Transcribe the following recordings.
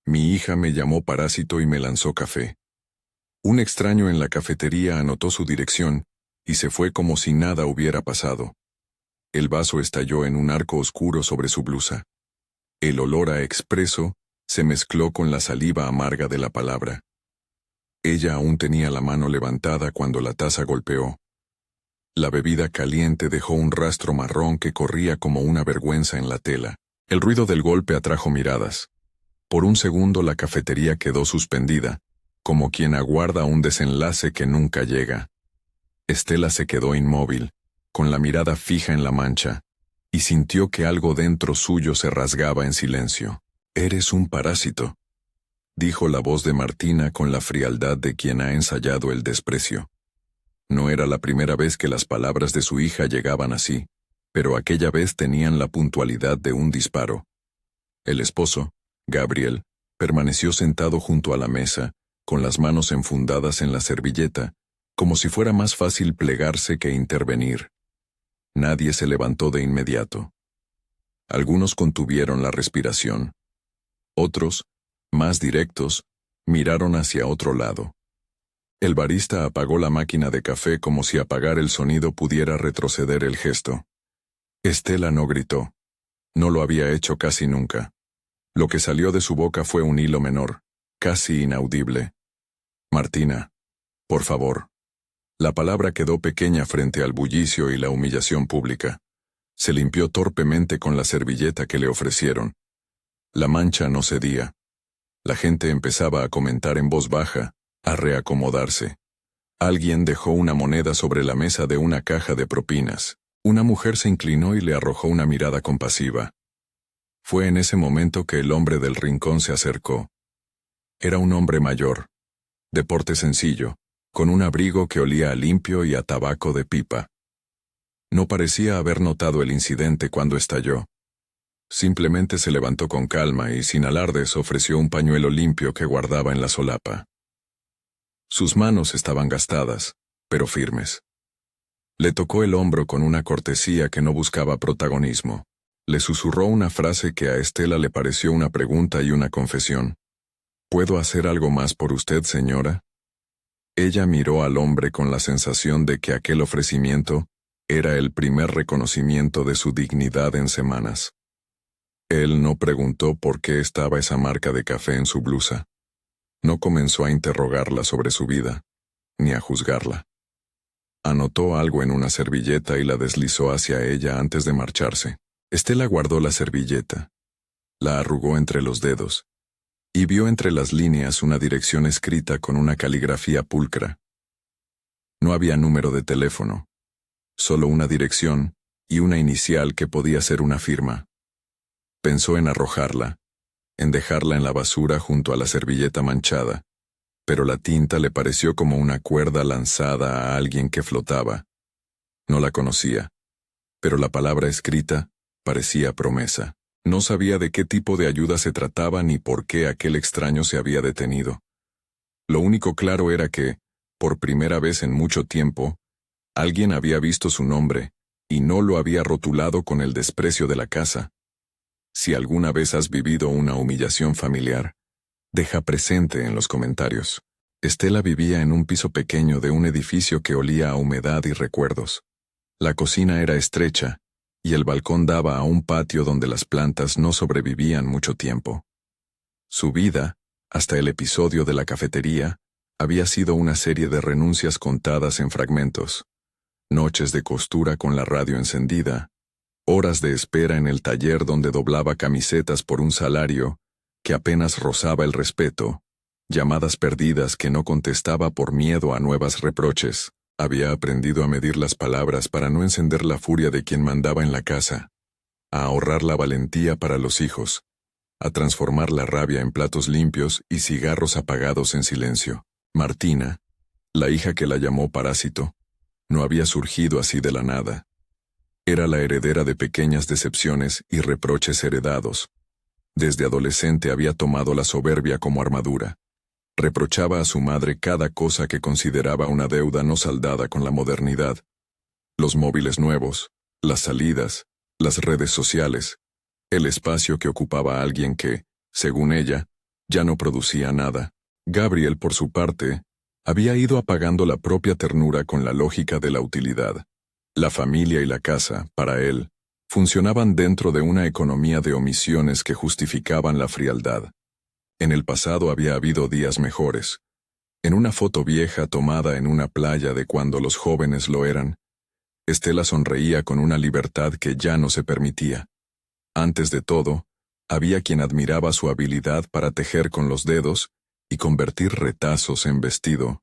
Mi hija me llamó parásito y me lanzó café. Un extraño en la cafetería anotó su dirección y se fue como si nada hubiera pasado. El vaso estalló en un arco oscuro sobre su blusa. El olor a expreso se mezcló con la saliva amarga de la palabra. Ella aún tenía la mano levantada cuando la taza golpeó. La bebida caliente dejó un rastro marrón que corría como una vergüenza en la tela. El ruido del golpe atrajo miradas. Por un segundo la cafetería quedó suspendida, como quien aguarda un desenlace que nunca llega. Estela se quedó inmóvil, con la mirada fija en la mancha, y sintió que algo dentro suyo se rasgaba en silencio. «Eres un parásito», dijo la voz de Martina con la frialdad de quien ha ensayado el desprecio. No era la primera vez que las palabras de su hija llegaban así, pero aquella vez tenían la puntualidad de un disparo. El esposo, Gabriel, permaneció sentado junto a la mesa, con las manos enfundadas en la servilleta, como si fuera más fácil plegarse que intervenir. Nadie se levantó de inmediato. Algunos contuvieron la respiración. Otros, más directos, miraron hacia otro lado. El barista apagó la máquina de café como si apagar el sonido pudiera retroceder el gesto. Estela no gritó. No lo había hecho casi nunca. Lo que salió de su boca fue un hilo menor, casi inaudible. «Martina, por favor». La palabra quedó pequeña frente al bullicio y la humillación pública. Se limpió torpemente con la servilleta que le ofrecieron. La mancha no cedía. La gente empezaba a comentar en voz baja, a reacomodarse. Alguien dejó una moneda sobre la mesa de una caja de propinas. Una mujer se inclinó y le arrojó una mirada compasiva. Fue en ese momento que el hombre del rincón se acercó. Era un hombre mayor, de porte sencillo, con un abrigo que olía a limpio y a tabaco de pipa. No parecía haber notado el incidente cuando estalló. Simplemente se levantó con calma y sin alardes ofreció un pañuelo limpio que guardaba en la solapa. Sus manos estaban gastadas, pero firmes. Le tocó el hombro con una cortesía que no buscaba protagonismo. Le susurró una frase que a Estela le pareció una pregunta y una confesión. «¿Puedo hacer algo más por usted, señora?» Ella miró al hombre con la sensación de que aquel ofrecimiento era el primer reconocimiento de su dignidad en semanas. Él no preguntó por qué estaba esa marca de café en su blusa. No comenzó a interrogarla sobre su vida, ni a juzgarla. Anotó algo en una servilleta y la deslizó hacia ella antes de marcharse. Estela guardó la servilleta, la arrugó entre los dedos, y vio entre las líneas una dirección escrita con una caligrafía pulcra. No había número de teléfono, solo una dirección y una inicial que podía ser una firma. Pensó en arrojarla, en dejarla en la basura junto a la servilleta manchada, pero la tinta le pareció como una cuerda lanzada a alguien que flotaba. No la conocía, pero la palabra escrita parecía promesa. No sabía de qué tipo de ayuda se trataba ni por qué aquel extraño se había detenido. Lo único claro era que, por primera vez en mucho tiempo, alguien había visto su nombre y no lo había rotulado con el desprecio de la casa. Si alguna vez has vivido una humillación familiar, deja presente en los comentarios. Estela vivía en un piso pequeño de un edificio que olía a humedad y recuerdos. La cocina era estrecha, y el balcón daba a un patio donde las plantas no sobrevivían mucho tiempo. Su vida, hasta el episodio de la cafetería, había sido una serie de renuncias contadas en fragmentos. Noches de costura con la radio encendida, horas de espera en el taller donde doblaba camisetas por un salario que apenas rozaba el respeto, llamadas perdidas que no contestaba por miedo a nuevas reproches. Había aprendido a medir las palabras para no encender la furia de quien mandaba en la casa, a ahorrar la valentía para los hijos, a transformar la rabia en platos limpios y cigarros apagados en silencio. Martina, la hija que la llamó parásito, no había surgido así de la nada. Era la heredera de pequeñas decepciones y reproches heredados. Desde adolescente había tomado la soberbia como armadura. Reprochaba a su madre cada cosa que consideraba una deuda no saldada con la modernidad. Los móviles nuevos, las salidas, las redes sociales, el espacio que ocupaba alguien que, según ella, Ya no producía nada. Gabriel, por su parte, había ido apagando la propia ternura con la lógica de la utilidad. La familia y la casa, para él, funcionaban dentro de una economía de omisiones que justificaban la frialdad. En el pasado había habido días mejores. En una foto vieja tomada en una playa de cuando los jóvenes lo eran, Estela sonreía con una libertad que ya no se permitía. Antes de todo, había quien admiraba su habilidad para tejer con los dedos y convertir retazos en vestido.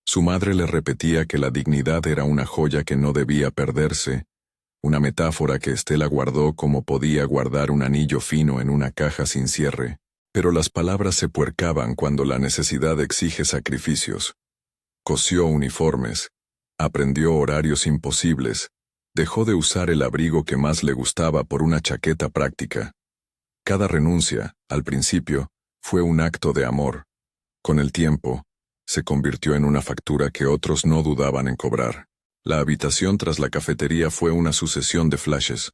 Su madre le repetía que la dignidad era una joya que no debía perderse, una metáfora que Estela guardó como podía guardar un anillo fino en una caja sin cierre, pero las palabras se puercaban cuando la necesidad exige sacrificios. Cosió uniformes, aprendió horarios imposibles, dejó de usar el abrigo que más le gustaba por una chaqueta práctica. Cada renuncia, al principio, fue un acto de amor. Con el tiempo, se convirtió en una factura que otros no dudaban en cobrar. La habitación tras la cafetería fue una sucesión de flashes.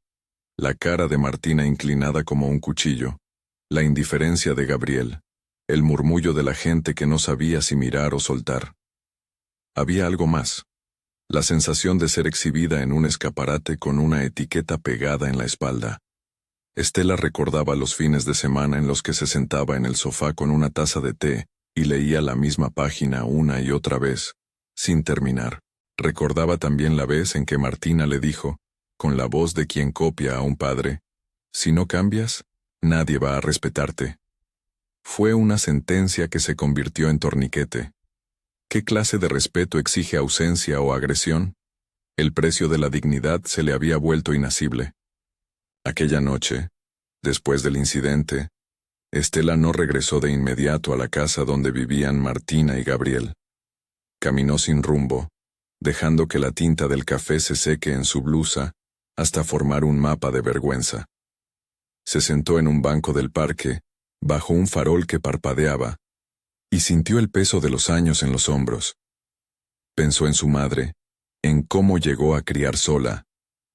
La cara de Martina inclinada como un cuchillo, la indiferencia de Gabriel, el murmullo de la gente que no sabía si mirar o soltar. Había algo más. La sensación de ser exhibida en un escaparate con una etiqueta pegada en la espalda. Estela recordaba los fines de semana en los que se sentaba en el sofá con una taza de té y leía la misma página una y otra vez, sin terminar. Recordaba también la vez en que Martina le dijo, con la voz de quien copia a un padre, «Si no cambias, nadie va a respetarte». Fue una sentencia que se convirtió en torniquete. ¿Qué clase de respeto exige ausencia o agresión? El precio de la dignidad se le había vuelto inasible. Aquella noche, después del incidente, Estela no regresó de inmediato a la casa donde vivían Martina y Gabriel. Caminó sin rumbo, dejando que la tinta del café se seque en su blusa hasta formar un mapa de vergüenza. Se sentó en un banco del parque, bajo un farol que parpadeaba, y sintió el peso de los años en los hombros. Pensó en su madre, en cómo llegó a criar sola,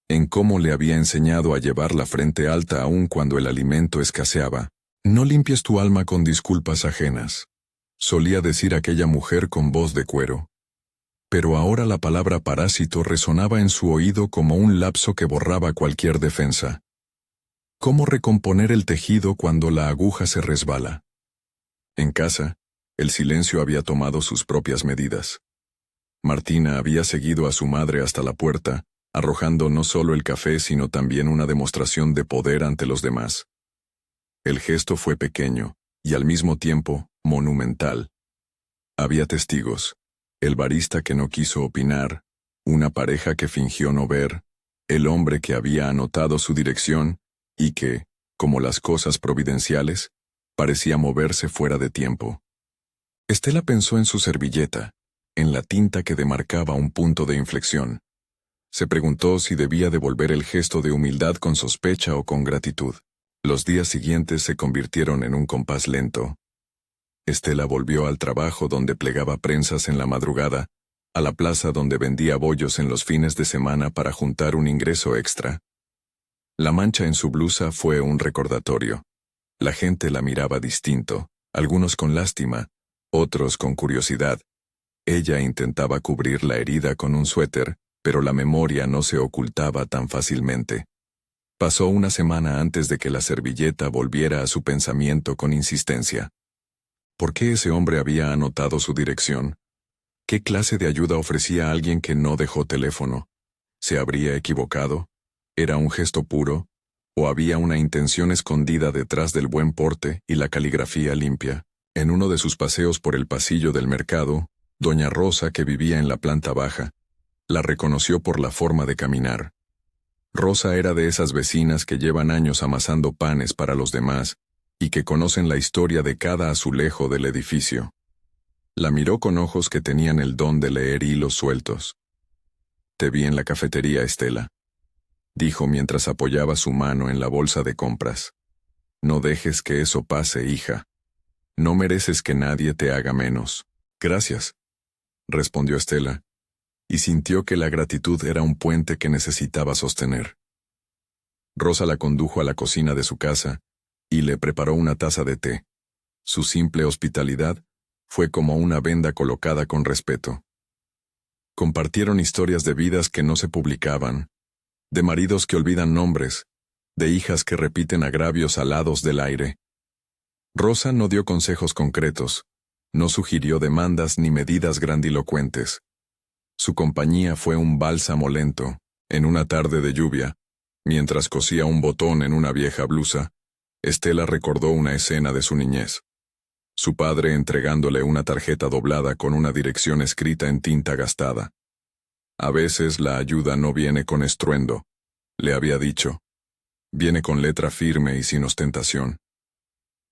en cómo le había enseñado a llevar la frente alta aún cuando el alimento escaseaba. «No limpies tu alma con disculpas ajenas», solía decir aquella mujer con voz de cuero. Pero ahora la palabra parásito resonaba en su oído como un lapso que borraba cualquier defensa. ¿Cómo recomponer el tejido cuando la aguja se resbala? En casa, el silencio había tomado sus propias medidas. Martina había seguido a su madre hasta la puerta, arrojando no solo el café sino también una demostración de poder ante los demás. El gesto fue pequeño, y al mismo tiempo, monumental. Había testigos, el barista que no quiso opinar, una pareja que fingió no ver, el hombre que había anotado su dirección, y que, como las cosas providenciales, parecía moverse fuera de tiempo. Estela pensó en su servilleta, en la tinta que demarcaba un punto de inflexión. Se preguntó si debía devolver el gesto de humildad con sospecha o con gratitud. Los días siguientes se convirtieron en un compás lento. Estela volvió al trabajo donde plegaba prensas en la madrugada, a la plaza donde vendía bollos en los fines de semana para juntar un ingreso extra. La mancha en su blusa fue un recordatorio. La gente la miraba distinto, algunos con lástima, otros con curiosidad. Ella intentaba cubrir la herida con un suéter, pero la memoria no se ocultaba tan fácilmente. Pasó una semana antes de que la servilleta volviera a su pensamiento con insistencia. ¿Por qué ese hombre había anotado su dirección? ¿Qué clase de ayuda ofrecía alguien que no dejó teléfono? ¿Se habría equivocado? ¿Era un gesto puro? ¿O había una intención escondida detrás del buen porte y la caligrafía limpia? En uno de sus paseos por el pasillo del mercado, doña Rosa, que vivía en la planta baja, la reconoció por la forma de caminar. Rosa era de esas vecinas que llevan años amasando panes para los demás y que conocen la historia de cada azulejo del edificio. La miró con ojos que tenían el don de leer hilos sueltos. «Te vi en la cafetería, Estela», dijo mientras apoyaba su mano en la bolsa de compras. «No dejes que eso pase, hija. No mereces que nadie te haga menos». «Gracias», respondió Estela, y sintió que la gratitud era un puente que necesitaba sostener. Rosa la condujo a la cocina de su casa y le preparó una taza de té. Su simple hospitalidad fue como una venda colocada con respeto. Compartieron historias de vidas que no se publicaban, de maridos que olvidan nombres, de hijas que repiten agravios alados del aire. Rosa no dio consejos concretos, no sugirió demandas ni medidas grandilocuentes. Su compañía fue un bálsamo lento, en una tarde de lluvia, mientras cosía un botón en una vieja blusa. Estela recordó una escena de su niñez. Su padre entregándole una tarjeta doblada con una dirección escrita en tinta gastada. A veces la ayuda no viene con estruendo, le había dicho. Viene con letra firme y sin ostentación.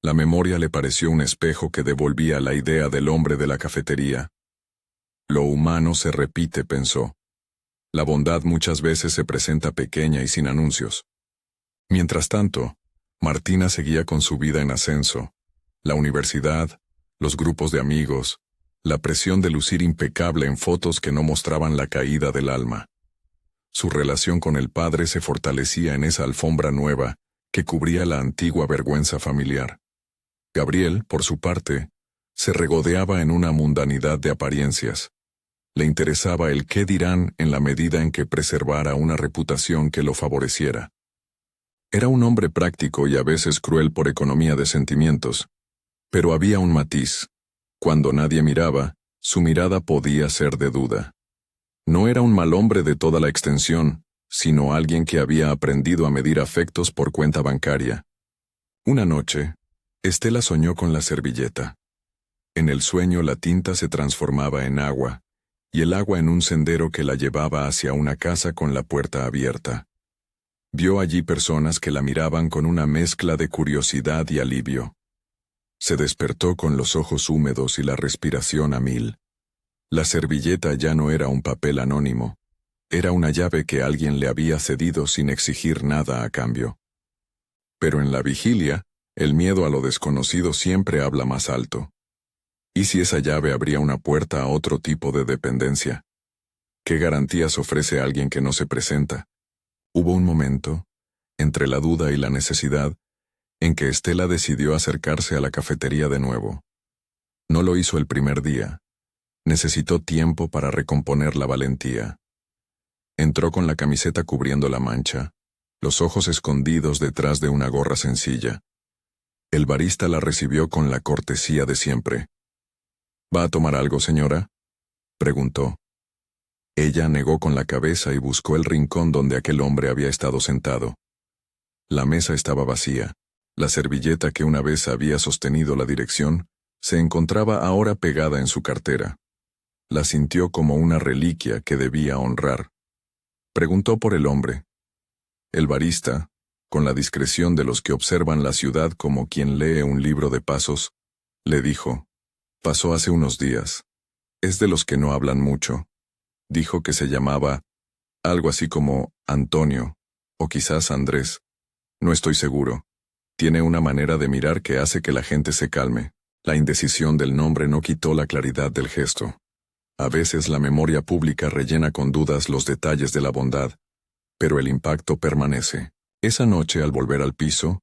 La memoria le pareció un espejo que devolvía la idea del hombre de la cafetería. Lo humano se repite, pensó. La bondad muchas veces se presenta pequeña y sin anuncios. Mientras tanto, Martina seguía con su vida en ascenso. La universidad, los grupos de amigos, la presión de lucir impecable en fotos que no mostraban la caída del alma. Su relación con el padre se fortalecía en esa alfombra nueva que cubría la antigua vergüenza familiar. Gabriel, por su parte, se regodeaba en una mundanidad de apariencias. Le interesaba el qué dirán en la medida en que preservara una reputación que lo favoreciera. Era un hombre práctico y a veces cruel por economía de sentimientos. Pero había un matiz. Cuando nadie miraba, su mirada podía ser de duda. No era un mal hombre de toda la extensión, sino alguien que había aprendido a medir afectos por cuenta bancaria. Una noche, Estela soñó con la servilleta. En el sueño la tinta se transformaba en agua, y el agua en un sendero que la llevaba hacia una casa con la puerta abierta. Vio allí personas que la miraban con una mezcla de curiosidad y alivio. Se despertó con los ojos húmedos y la respiración a mil. La servilleta ya no era un papel anónimo, era una llave que alguien le había cedido sin exigir nada a cambio. Pero en la vigilia, el miedo a lo desconocido siempre habla más alto. ¿Y si esa llave abría una puerta a otro tipo de dependencia? ¿Qué garantías ofrece alguien que no se presenta? Hubo un momento, entre la duda y la necesidad, en que Estela decidió acercarse a la cafetería de nuevo. No lo hizo el primer día. Necesitó tiempo para recomponer la valentía. Entró con la camiseta cubriendo la mancha, los ojos escondidos detrás de una gorra sencilla. El barista la recibió con la cortesía de siempre. ¿Va a tomar algo, señora?, preguntó. Ella negó con la cabeza y buscó el rincón donde aquel hombre había estado sentado. La mesa estaba vacía. La servilleta que una vez había sostenido la dirección se encontraba ahora pegada en su cartera. La sintió como una reliquia que debía honrar. Preguntó por el hombre. El barista, con la discreción de los que observan la ciudad como quien lee un libro de pasos, le dijo: «Pasó hace unos días. Es de los que no hablan mucho». Dijo que se llamaba algo así como Antonio, o quizás Andrés. No estoy seguro. Tiene una manera de mirar que hace que la gente se calme. La indecisión del nombre no quitó la claridad del gesto. A veces la memoria pública rellena con dudas los detalles de la bondad, pero el impacto permanece. Esa noche, al volver al piso,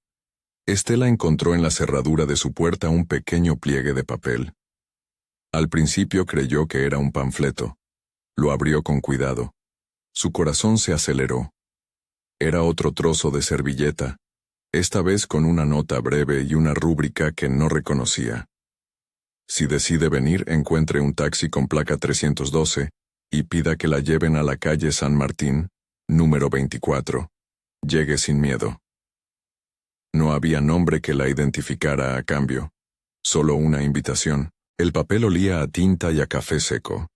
Estela encontró en la cerradura de su puerta un pequeño pliegue de papel. Al principio creyó que era un panfleto. Lo abrió con cuidado. Su corazón se aceleró. Era otro trozo de servilleta, esta vez con una nota breve y una rúbrica que no reconocía. Si decide venir, encuentre un taxi con placa 312 y pida que la lleven a la calle San Martín, número 24. Llegue sin miedo. No había nombre que la identificara a cambio, solo una invitación. El papel olía a tinta y a café seco.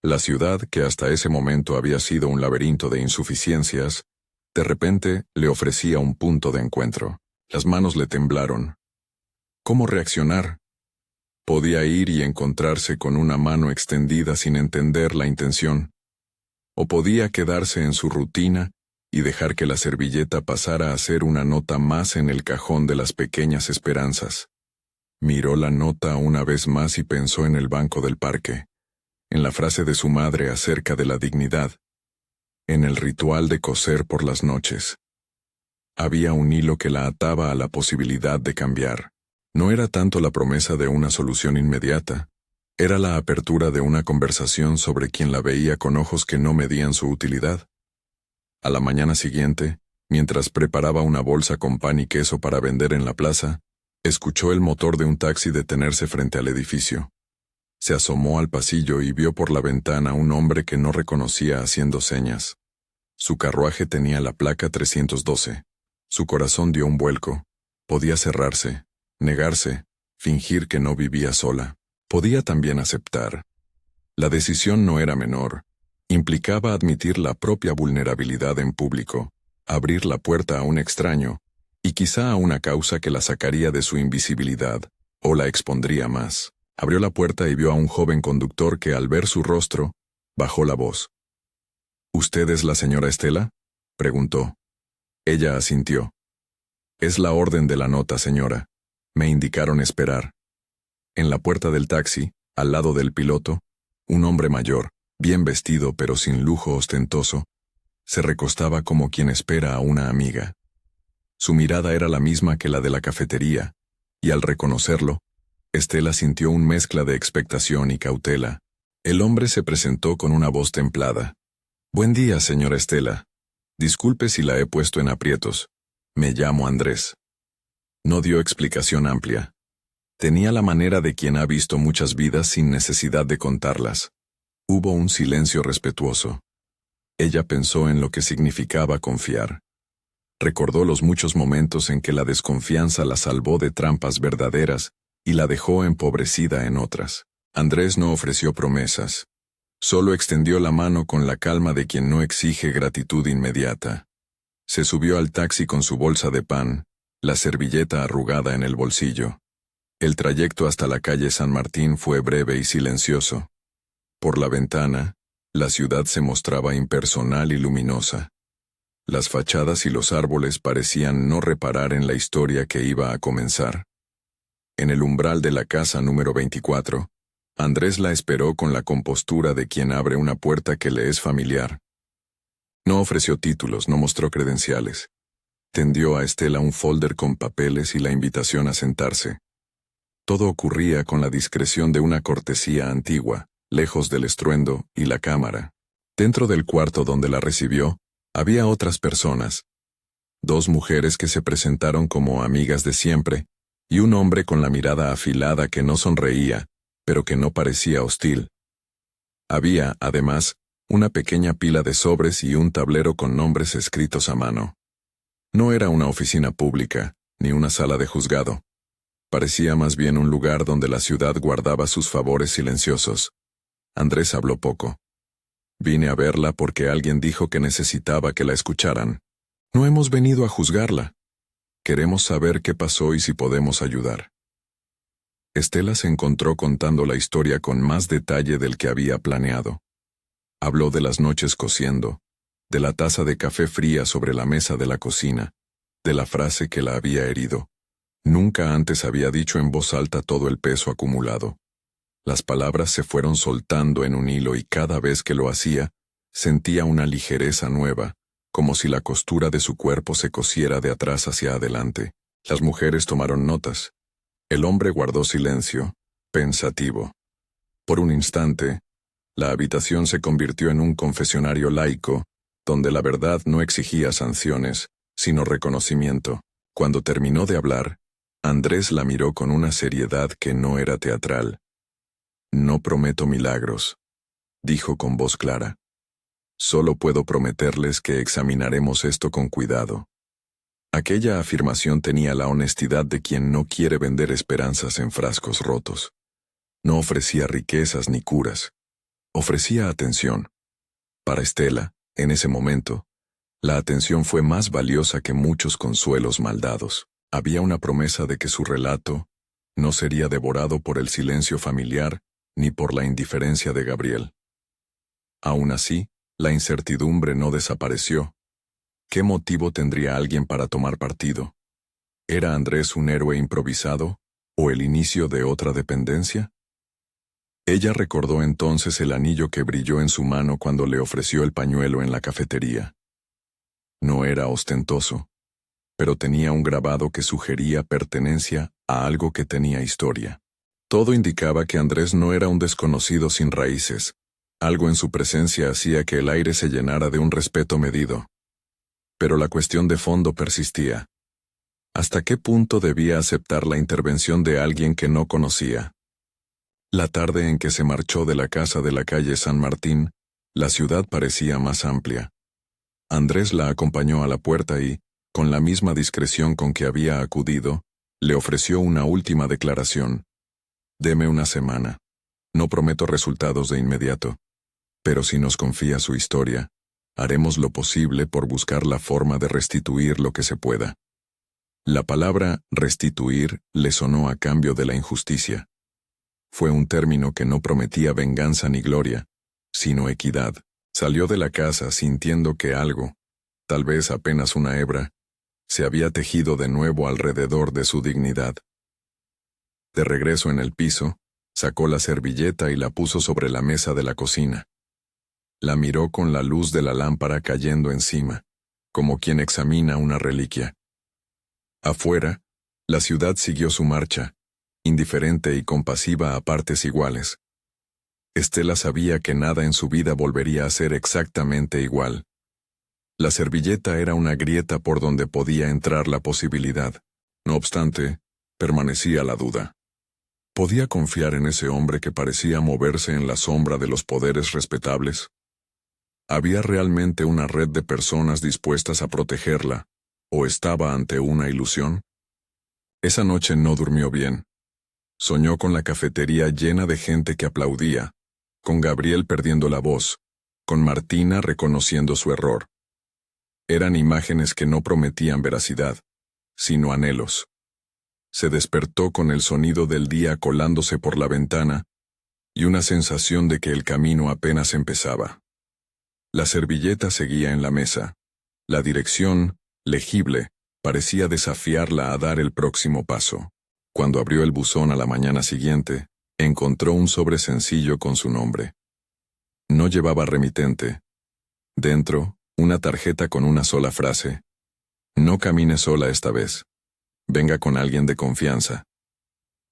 La ciudad, que hasta ese momento había sido un laberinto de insuficiencias, de repente le ofrecía un punto de encuentro. Las manos le temblaron. ¿Cómo reaccionar? Podía ir y encontrarse con una mano extendida sin entender la intención. O podía quedarse en su rutina y dejar que la servilleta pasara a ser una nota más en el cajón de las pequeñas esperanzas. Miró la nota una vez más y pensó en el banco del parque, en la frase de su madre acerca de la dignidad, en el ritual de coser por las noches. Había un hilo que la ataba a la posibilidad de cambiar. No era tanto la promesa de una solución inmediata, era la apertura de una conversación sobre quien la veía con ojos que no medían su utilidad. A la mañana siguiente, mientras preparaba una bolsa con pan y queso para vender en la plaza, escuchó el motor de un taxi detenerse frente al edificio. Se asomó al pasillo y vio por la ventana a un hombre que no reconocía haciendo señas. Su carruaje tenía la placa 312. Su corazón dio un vuelco. Podía cerrarse, negarse, fingir que no vivía sola. Podía también aceptar. La decisión no era menor. Implicaba admitir la propia vulnerabilidad en público, abrir la puerta a un extraño, y quizá a una causa que la sacaría de su invisibilidad, o la expondría más. Abrió la puerta y vio a un joven conductor que, al ver su rostro, bajó la voz. —¿Usted es la señora Estela? —preguntó. Ella asintió. —Es la orden de la nota, señora. Me indicaron esperar. En la puerta del taxi, al lado del piloto, un hombre mayor, bien vestido pero sin lujo ostentoso, se recostaba como quien espera a una amiga. Su mirada era la misma que la de la cafetería, y al reconocerlo, Estela sintió una mezcla de expectación y cautela. El hombre se presentó con una voz templada. —Buen día, señora Estela. Disculpe si la he puesto en aprietos. Me llamo Andrés. No dio explicación amplia. Tenía la manera de quien ha visto muchas vidas sin necesidad de contarlas. Hubo un silencio respetuoso. Ella pensó en lo que significaba confiar. Recordó los muchos momentos en que la desconfianza la salvó de trampas verdaderas y la dejó empobrecida en otras. Andrés no ofreció promesas. Solo extendió la mano con la calma de quien no exige gratitud inmediata. Se subió al taxi con su bolsa de pan, la servilleta arrugada en el bolsillo. El trayecto hasta la calle San Martín fue breve y silencioso. Por la ventana, la ciudad se mostraba impersonal y luminosa. Las fachadas y los árboles parecían no reparar en la historia que iba a comenzar. En el umbral de la casa número 24, Andrés la esperó con la compostura de quien abre una puerta que le es familiar. No ofreció títulos, no mostró credenciales. Tendió a Estela un folder con papeles y la invitación a sentarse. Todo ocurría con la discreción de una cortesía antigua, lejos del estruendo y la cámara. Dentro del cuarto donde la recibió, había otras personas. Dos mujeres que se presentaron como amigas de siempre, y un hombre con la mirada afilada que no sonreía, pero que no parecía hostil. Había, además, una pequeña pila de sobres y un tablero con nombres escritos a mano. No era una oficina pública, ni una sala de juzgado. Parecía más bien un lugar donde la ciudad guardaba sus favores silenciosos. Andrés habló poco. Vine a verla porque alguien dijo que necesitaba que la escucharan. No hemos venido a juzgarla. Queremos saber qué pasó y si podemos ayudar. Estela se encontró contando la historia con más detalle del que había planeado. Habló de las noches cosiendo, de la taza de café fría sobre la mesa de la cocina, de la frase que la había herido. Nunca antes había dicho en voz alta todo el peso acumulado. Las palabras se fueron soltando en un hilo y cada vez que lo hacía, sentía una ligereza nueva, como si la costura de su cuerpo se cosiera de atrás hacia adelante. Las mujeres tomaron notas. El hombre guardó silencio, pensativo. Por un instante, la habitación se convirtió en un confesionario laico, donde la verdad no exigía sanciones, sino reconocimiento. Cuando terminó de hablar, Andrés la miró con una seriedad que no era teatral. «No prometo milagros», dijo con voz clara. «Solo puedo prometerles que examinaremos esto con cuidado». Aquella afirmación tenía la honestidad de quien no quiere vender esperanzas en frascos rotos. No ofrecía riquezas ni curas. Ofrecía atención. Para Estela, en ese momento, la atención fue más valiosa que muchos consuelos mal dados. Había una promesa de que su relato no sería devorado por el silencio familiar ni por la indiferencia de Gabriel. Aún así, la incertidumbre no desapareció. ¿Qué motivo tendría alguien para tomar partido? ¿Era Andrés un héroe improvisado o el inicio de otra dependencia? Ella recordó entonces el anillo que brilló en su mano cuando le ofreció el pañuelo en la cafetería. No era ostentoso, pero tenía un grabado que sugería pertenencia a algo que tenía historia. Todo indicaba que Andrés no era un desconocido sin raíces. Algo en su presencia hacía que el aire se llenara de un respeto medido. Pero la cuestión de fondo persistía. ¿Hasta qué punto debía aceptar la intervención de alguien que no conocía? La tarde en que se marchó de la casa de la calle San Martín, la ciudad parecía más amplia. Andrés la acompañó a la puerta y, con la misma discreción con que había acudido, le ofreció una última declaración. Deme una semana. No prometo resultados de inmediato. Pero si nos confía su historia, haremos lo posible por buscar la forma de restituir lo que se pueda. La palabra restituir le sonó a cambio de la injusticia. Fue un término que no prometía venganza ni gloria, sino equidad. Salió de la casa sintiendo que algo, tal vez apenas una hebra, se había tejido de nuevo alrededor de su dignidad. De regreso en el piso, sacó la servilleta y la puso sobre la mesa de la cocina. La miró con la luz de la lámpara cayendo encima, como quien examina una reliquia. Afuera, la ciudad siguió su marcha, indiferente y compasiva a partes iguales. Estela sabía que nada en su vida volvería a ser exactamente igual. La servilleta era una grieta por donde podía entrar la posibilidad. No obstante, permanecía la duda. ¿Podía confiar en ese hombre que parecía moverse en la sombra de los poderes respetables? ¿Había realmente una red de personas dispuestas a protegerla, o estaba ante una ilusión? Esa noche no durmió bien. Soñó con la cafetería llena de gente que aplaudía, con Gabriel perdiendo la voz, con Martina reconociendo su error. Eran imágenes que no prometían veracidad, sino anhelos. Se despertó con el sonido del día colándose por la ventana y una sensación de que el camino apenas empezaba. La servilleta seguía en la mesa. La dirección, legible, parecía desafiarla a dar el próximo paso. Cuando abrió el buzón a la mañana siguiente, encontró un sobre sencillo con su nombre. No llevaba remitente. Dentro, una tarjeta con una sola frase. No camine sola esta vez. Venga con alguien de confianza.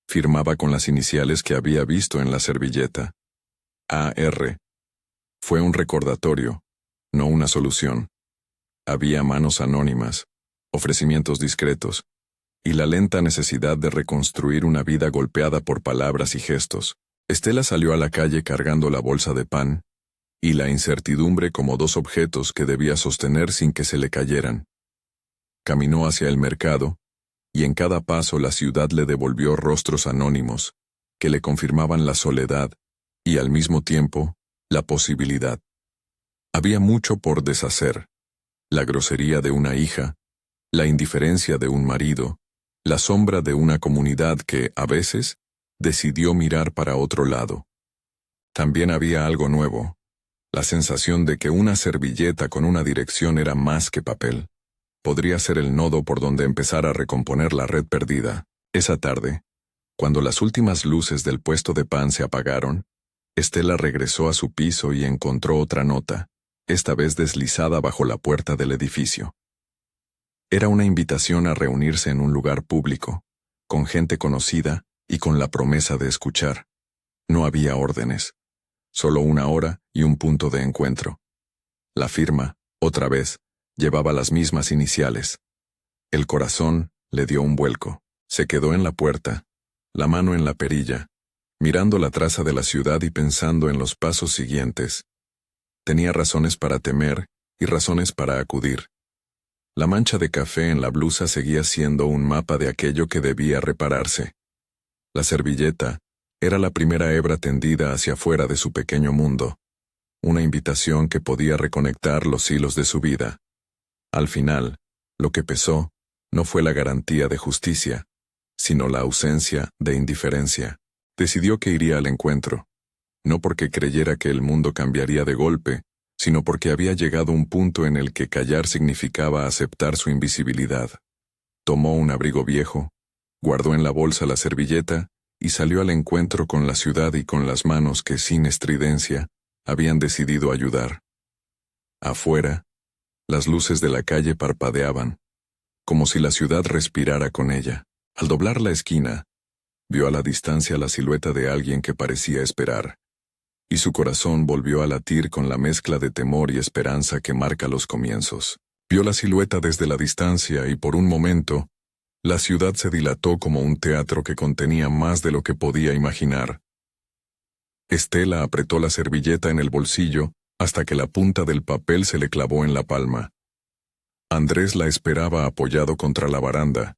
Firmaba con las iniciales que había visto en la servilleta. A.R. Fue un recordatorio, no una solución. Había manos anónimas, ofrecimientos discretos, y la lenta necesidad de reconstruir una vida golpeada por palabras y gestos. Estela salió a la calle cargando la bolsa de pan, y la incertidumbre como dos objetos que debía sostener sin que se le cayeran. Caminó hacia el mercado, y en cada paso la ciudad le devolvió rostros anónimos, que le confirmaban la soledad, y al mismo tiempo, la posibilidad. Había mucho por deshacer. La grosería de una hija, la indiferencia de un marido, la sombra de una comunidad que, a veces, decidió mirar para otro lado. También había algo nuevo, la sensación de que una servilleta con una dirección era más que papel. Podría ser el nodo por donde empezar a recomponer la red perdida. Esa tarde, cuando las últimas luces del puesto de pan se apagaron, Estela regresó a su piso y encontró otra nota, esta vez deslizada bajo la puerta del edificio. Era una invitación a reunirse en un lugar público, con gente conocida y con la promesa de escuchar. No había órdenes, solo una hora y un punto de encuentro. La firma, otra vez, llevaba las mismas iniciales. El corazón le dio un vuelco. Se quedó en la puerta, la mano en la perilla, mirando la traza de la ciudad y pensando en los pasos siguientes. Tenía razones para temer y razones para acudir. La mancha de café en la blusa seguía siendo un mapa de aquello que debía repararse. La servilleta era la primera hebra tendida hacia afuera de su pequeño mundo, una invitación que podía reconectar los hilos de su vida. Al final, lo que pesó no fue la garantía de justicia, sino la ausencia de indiferencia. Decidió que iría al encuentro, no porque creyera que el mundo cambiaría de golpe, sino porque había llegado un punto en el que callar significaba aceptar su invisibilidad. Tomó un abrigo viejo, guardó en la bolsa la servilleta y salió al encuentro con la ciudad y con las manos que, sin estridencia, habían decidido ayudar. Afuera, las luces de la calle parpadeaban, como si la ciudad respirara con ella. Al doblar la esquina, vio a la distancia la silueta de alguien que parecía esperar, y su corazón volvió a latir con la mezcla de temor y esperanza que marca los comienzos. Vio la silueta desde la distancia y por un momento, la ciudad se dilató como un teatro que contenía más de lo que podía imaginar. Estela apretó la servilleta en el bolsillo hasta que la punta del papel se le clavó en la palma. Andrés la esperaba apoyado contra la baranda,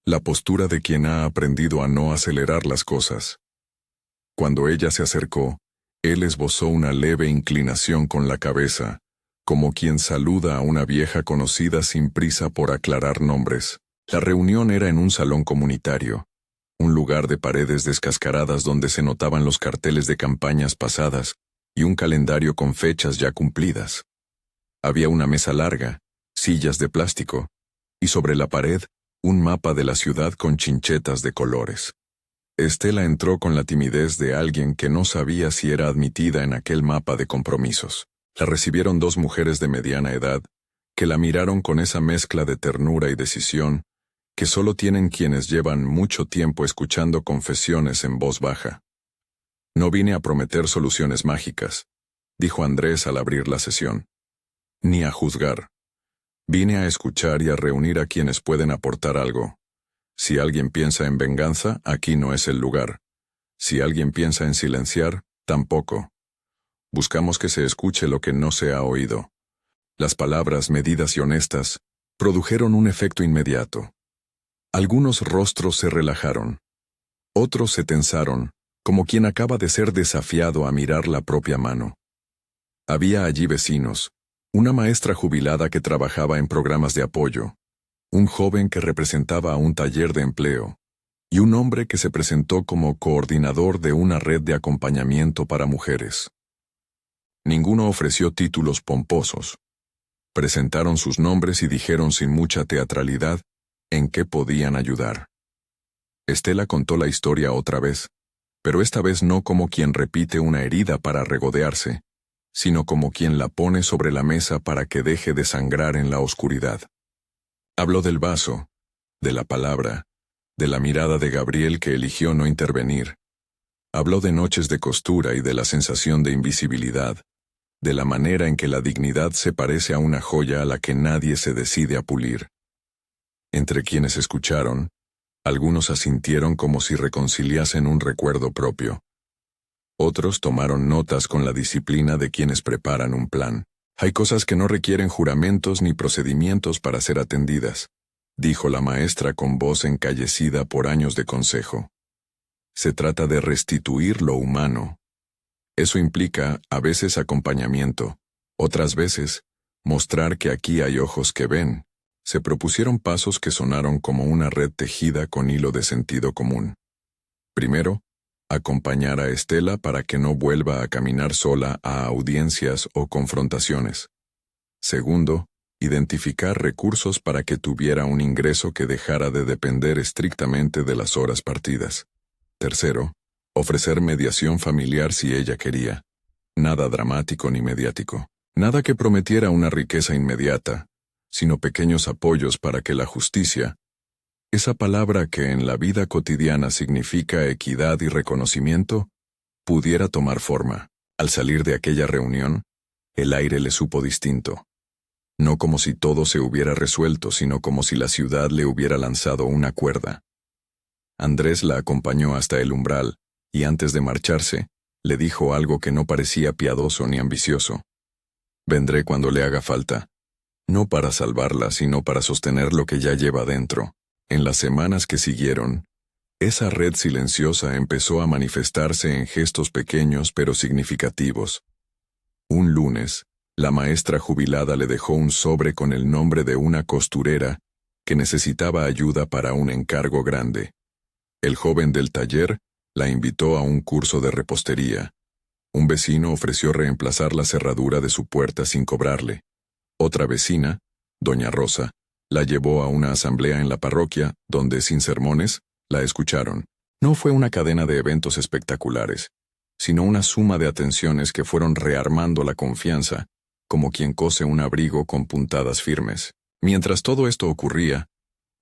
la postura de quien ha aprendido a no acelerar las cosas. Cuando ella se acercó, él esbozó una leve inclinación con la cabeza, como quien saluda a una vieja conocida sin prisa por aclarar nombres. La reunión era en un salón comunitario, un lugar de paredes descascaradas donde se notaban los carteles de campañas pasadas y un calendario con fechas ya cumplidas. Había una mesa larga, sillas de plástico, y sobre la pared, un mapa de la ciudad con chinchetas de colores. Estela entró con la timidez de alguien que no sabía si era admitida en aquel mapa de compromisos. La recibieron dos mujeres de mediana edad, que la miraron con esa mezcla de ternura y decisión que solo tienen quienes llevan mucho tiempo escuchando confesiones en voz baja. No vine a prometer soluciones mágicas, dijo Andrés al abrir la sesión, ni a juzgar. Vine a escuchar y a reunir a quienes pueden aportar algo. Si alguien piensa en venganza, aquí no es el lugar. Si alguien piensa en silenciar, tampoco. Buscamos que se escuche lo que no se ha oído. Las palabras medidas y honestas produjeron un efecto inmediato. Algunos rostros se relajaron. Otros se tensaron, como quien acaba de ser desafiado a mirar la propia mano. Había allí vecinos, una maestra jubilada que trabajaba en programas de apoyo, un joven que representaba a un taller de empleo, y un hombre que se presentó como coordinador de una red de acompañamiento para mujeres. Ninguno ofreció títulos pomposos. Presentaron sus nombres y dijeron sin mucha teatralidad en qué podían ayudar. Estela contó la historia otra vez, pero esta vez no como quien repite una herida para regodearse, sino como quien la pone sobre la mesa para que deje de sangrar en la oscuridad. Habló del vaso, de la palabra, de la mirada de Gabriel que eligió no intervenir. Habló de noches de costura y de la sensación de invisibilidad, de la manera en que la dignidad se parece a una joya a la que nadie se decide a pulir. Entre quienes escucharon, algunos asintieron como si reconciliasen un recuerdo propio. Otros tomaron notas con la disciplina de quienes preparan un plan. Hay cosas que no requieren juramentos ni procedimientos para ser atendidas, dijo la maestra con voz encallecida por años de consejo. Se trata de restituir lo humano. Eso implica, a veces, acompañamiento, otras veces, mostrar que aquí hay ojos que ven. Se propusieron pasos que sonaron como una red tejida con hilo de sentido común. Primero, acompañar a Estela para que no vuelva a caminar sola a audiencias o confrontaciones. Segundo, identificar recursos para que tuviera un ingreso que dejara de depender estrictamente de las horas partidas. Tercero, ofrecer mediación familiar si ella quería. Nada dramático ni mediático. Nada que prometiera una riqueza inmediata, sino pequeños apoyos para que la justicia, esa palabra que en la vida cotidiana significa equidad y reconocimiento, pudiera tomar forma. Al salir de aquella reunión, el aire le supo distinto. No como si todo se hubiera resuelto, sino como si la ciudad le hubiera lanzado una cuerda. Andrés la acompañó hasta el umbral, y antes de marcharse, le dijo algo que no parecía piadoso ni ambicioso. Vendré cuando le haga falta. No para salvarla, sino para sostener lo que ya lleva dentro. En las semanas que siguieron, esa red silenciosa empezó a manifestarse en gestos pequeños pero significativos. Un lunes, la maestra jubilada le dejó un sobre con el nombre de una costurera que necesitaba ayuda para un encargo grande. El joven del taller la invitó a un curso de repostería. Un vecino ofreció reemplazar la cerradura de su puerta sin cobrarle. Otra vecina, doña Rosa, la llevó a una asamblea en la parroquia, donde, sin sermones, la escucharon. No fue una cadena de eventos espectaculares, sino una suma de atenciones que fueron rearmando la confianza, como quien cose un abrigo con puntadas firmes. Mientras todo esto ocurría,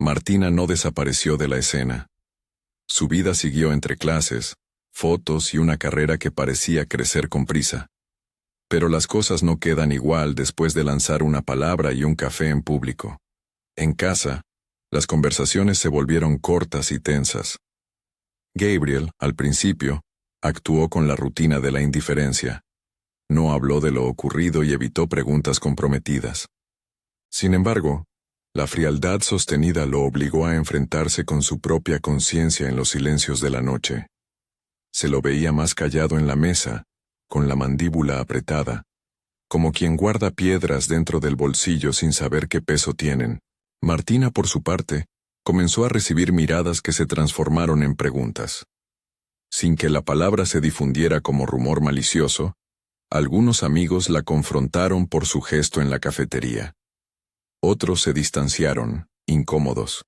Martina no desapareció de la escena. Su vida siguió entre clases, fotos y una carrera que parecía crecer con prisa. Pero las cosas no quedan igual después de lanzar una palabra y un café en público. En casa, las conversaciones se volvieron cortas y tensas. Gabriel, al principio, actuó con la rutina de la indiferencia. No habló de lo ocurrido y evitó preguntas comprometidas. Sin embargo, la frialdad sostenida lo obligó a enfrentarse con su propia conciencia en los silencios de la noche. Se lo veía más callado en la mesa, con la mandíbula apretada, como quien guarda piedras dentro del bolsillo sin saber qué peso tienen. Martina, por su parte, comenzó a recibir miradas que se transformaron en preguntas. Sin que la palabra se difundiera como rumor malicioso, algunos amigos la confrontaron por su gesto en la cafetería. Otros se distanciaron, incómodos.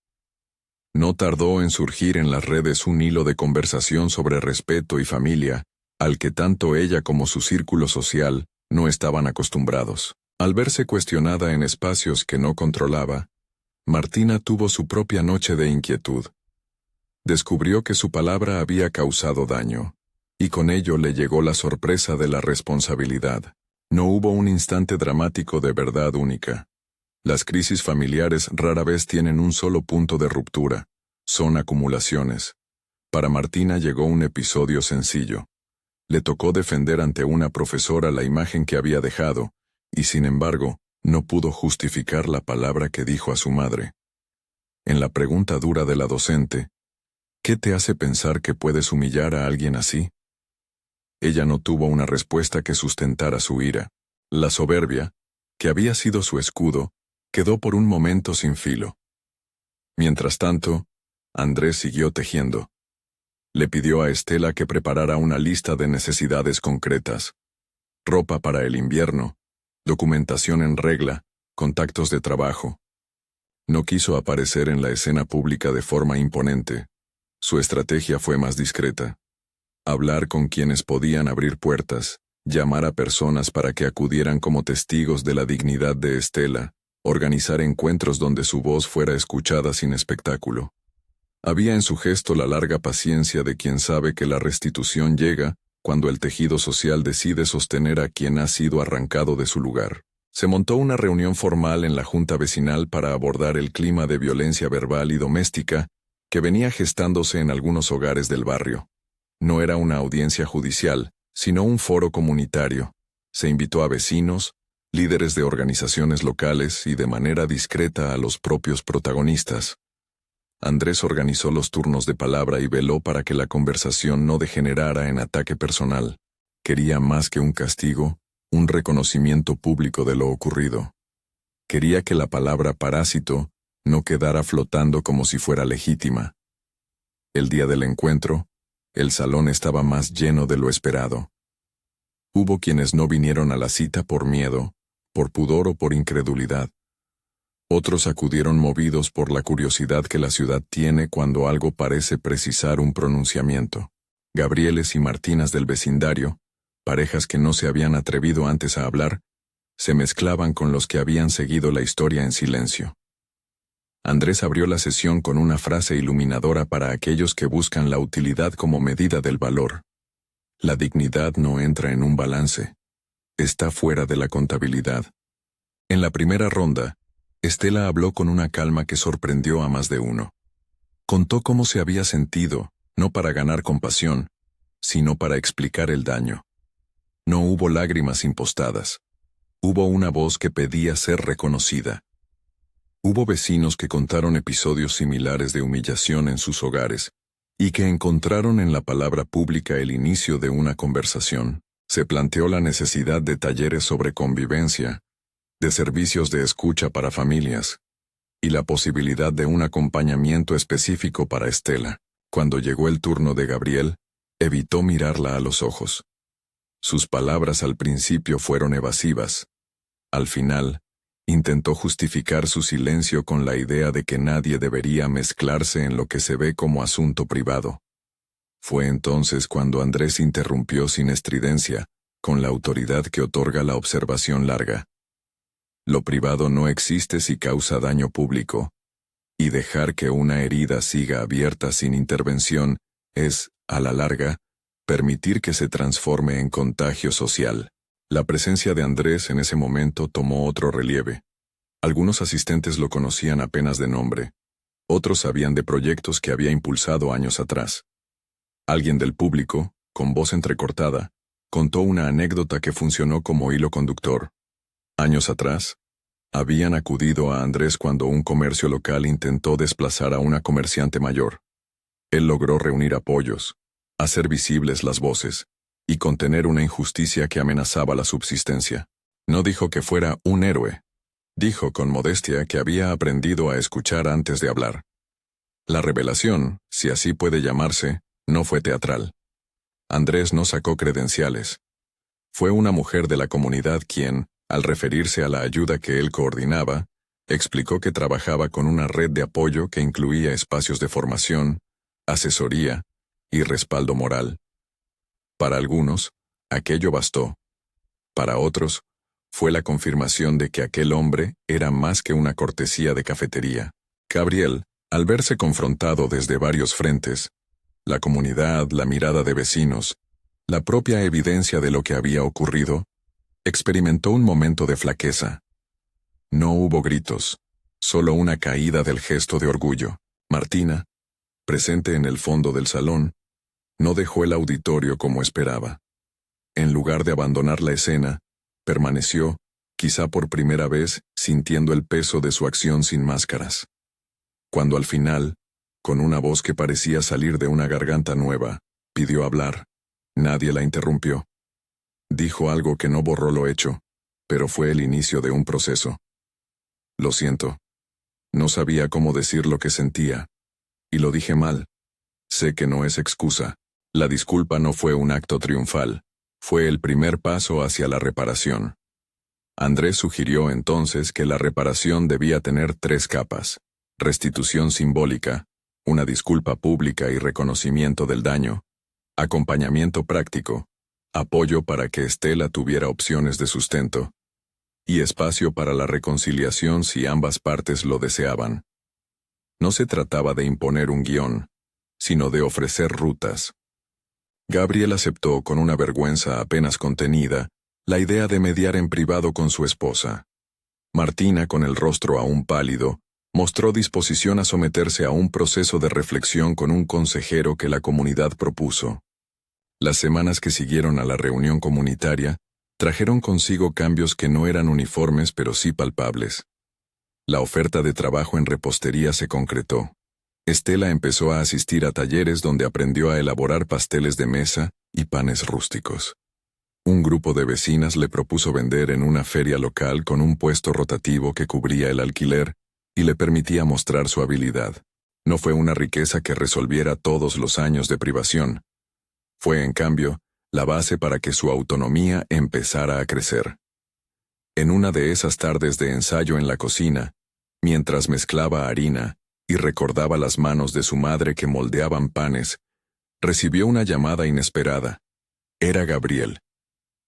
No tardó en surgir en las redes un hilo de conversación sobre respeto y familia, al que tanto ella como su círculo social no estaban acostumbrados. Al verse cuestionada en espacios que no controlaba, Martina tuvo su propia noche de inquietud. Descubrió que su palabra había causado daño, y con ello le llegó la sorpresa de la responsabilidad. No hubo un instante dramático de verdad única. Las crisis familiares rara vez tienen un solo punto de ruptura, son acumulaciones. Para Martina llegó un episodio sencillo. Le tocó defender ante una profesora la imagen que había dejado, y sin embargo, no pudo justificar la palabra que dijo a su madre. En la pregunta dura de la docente, ¿qué te hace pensar que puedes humillar a alguien así? Ella no tuvo una respuesta que sustentara su ira. La soberbia, que había sido su escudo, quedó por un momento sin filo. Mientras tanto, Andrés siguió tejiendo. Le pidió a Estela que preparara una lista de necesidades concretas. Ropa para el invierno, documentación en regla, contactos de trabajo. No quiso aparecer en la escena pública de forma imponente. Su estrategia fue más discreta. Hablar con quienes podían abrir puertas, llamar a personas para que acudieran como testigos de la dignidad de Estela, organizar encuentros donde su voz fuera escuchada sin espectáculo. Había en su gesto la larga paciencia de quien sabe que la restitución llega cuando el tejido social decide sostener a quien ha sido arrancado de su lugar. Se montó una reunión formal en la junta vecinal para abordar el clima de violencia verbal y doméstica que venía gestándose en algunos hogares del barrio. No era una audiencia judicial, sino un foro comunitario. Se invitó a vecinos, líderes de organizaciones locales y de manera discreta a los propios protagonistas. Andrés organizó los turnos de palabra y veló para que la conversación no degenerara en ataque personal. Quería más que un castigo, un reconocimiento público de lo ocurrido. Quería que la palabra parásito no quedara flotando como si fuera legítima. El día del encuentro, el salón estaba más lleno de lo esperado. Hubo quienes no vinieron a la cita por miedo, por pudor o por incredulidad. Otros acudieron movidos por la curiosidad que la ciudad tiene cuando algo parece precisar un pronunciamiento. Gabrieles y Martinas del vecindario, parejas que no se habían atrevido antes a hablar, se mezclaban con los que habían seguido la historia en silencio. Andrés abrió la sesión con una frase iluminadora para aquellos que buscan la utilidad como medida del valor. La dignidad no entra en un balance. Está fuera de la contabilidad. En la primera ronda, Estela habló con una calma que sorprendió a más de uno. Contó cómo se había sentido, no para ganar compasión, sino para explicar el daño. No hubo lágrimas impostadas. Hubo una voz que pedía ser reconocida. Hubo vecinos que contaron episodios similares de humillación en sus hogares, y que encontraron en la palabra pública el inicio de una conversación. Se planteó la necesidad de talleres sobre convivencia, de servicios de escucha para familias, y la posibilidad de un acompañamiento específico para Estela. Cuando llegó el turno de Gabriel, evitó mirarla a los ojos. Sus palabras al principio fueron evasivas. Al final, intentó justificar su silencio con la idea de que nadie debería mezclarse en lo que se ve como asunto privado. Fue entonces cuando Andrés interrumpió sin estridencia, con la autoridad que otorga la observación larga. Lo privado no existe si causa daño público. Y dejar que una herida siga abierta sin intervención es, a la larga, permitir que se transforme en contagio social. La presencia de Andrés en ese momento tomó otro relieve. Algunos asistentes lo conocían apenas de nombre. Otros sabían de proyectos que había impulsado años atrás. Alguien del público, con voz entrecortada, contó una anécdota que funcionó como hilo conductor. Años atrás, habían acudido a Andrés cuando un comercio local intentó desplazar a una comerciante mayor. Él logró reunir apoyos, hacer visibles las voces, y contener una injusticia que amenazaba la subsistencia. No dijo que fuera un héroe. Dijo con modestia que había aprendido a escuchar antes de hablar. La revelación, si así puede llamarse, no fue teatral. Andrés no sacó credenciales. Fue una mujer de la comunidad quien, al referirse a la ayuda que él coordinaba, explicó que trabajaba con una red de apoyo que incluía espacios de formación, asesoría y respaldo moral. Para algunos, aquello bastó. Para otros, fue la confirmación de que aquel hombre era más que una cortesía de cafetería. Gabriel, al verse confrontado desde varios frentes, la comunidad, la mirada de vecinos, la propia evidencia de lo que había ocurrido, experimentó un momento de flaqueza. No hubo gritos, solo una caída del gesto de orgullo. Martina, presente en el fondo del salón, no dejó el auditorio como esperaba. En lugar de abandonar la escena, permaneció, quizá por primera vez, sintiendo el peso de su acción sin máscaras. Cuando al final, con una voz que parecía salir de una garganta nueva, pidió hablar, nadie la interrumpió. Dijo algo que no borró lo hecho, pero fue el inicio de un proceso. Lo siento. No sabía cómo decir lo que sentía. Y lo dije mal. Sé que no es excusa. La disculpa no fue un acto triunfal. Fue el primer paso hacia la reparación. Andrés sugirió entonces que la reparación debía tener 3 capas: restitución simbólica, una disculpa pública y reconocimiento del daño, acompañamiento práctico, apoyo para que Estela tuviera opciones de sustento, y espacio para la reconciliación si ambas partes lo deseaban. No se trataba de imponer un guión, sino de ofrecer rutas. Gabriel aceptó con una vergüenza apenas contenida la idea de mediar en privado con su esposa. Martina, con el rostro aún pálido, mostró disposición a someterse a un proceso de reflexión con un consejero que la comunidad propuso. Las semanas que siguieron a la reunión comunitaria trajeron consigo cambios que no eran uniformes pero sí palpables. La oferta de trabajo en repostería se concretó. Estela empezó a asistir a talleres donde aprendió a elaborar pasteles de mesa y panes rústicos. Un grupo de vecinas le propuso vender en una feria local con un puesto rotativo que cubría el alquiler y le permitía mostrar su habilidad. No fue una riqueza que resolviera todos los años de privación. Fue, en cambio, la base para que su autonomía empezara a crecer. En una de esas tardes de ensayo en la cocina, mientras mezclaba harina y recordaba las manos de su madre que moldeaban panes, recibió una llamada inesperada. Era Gabriel.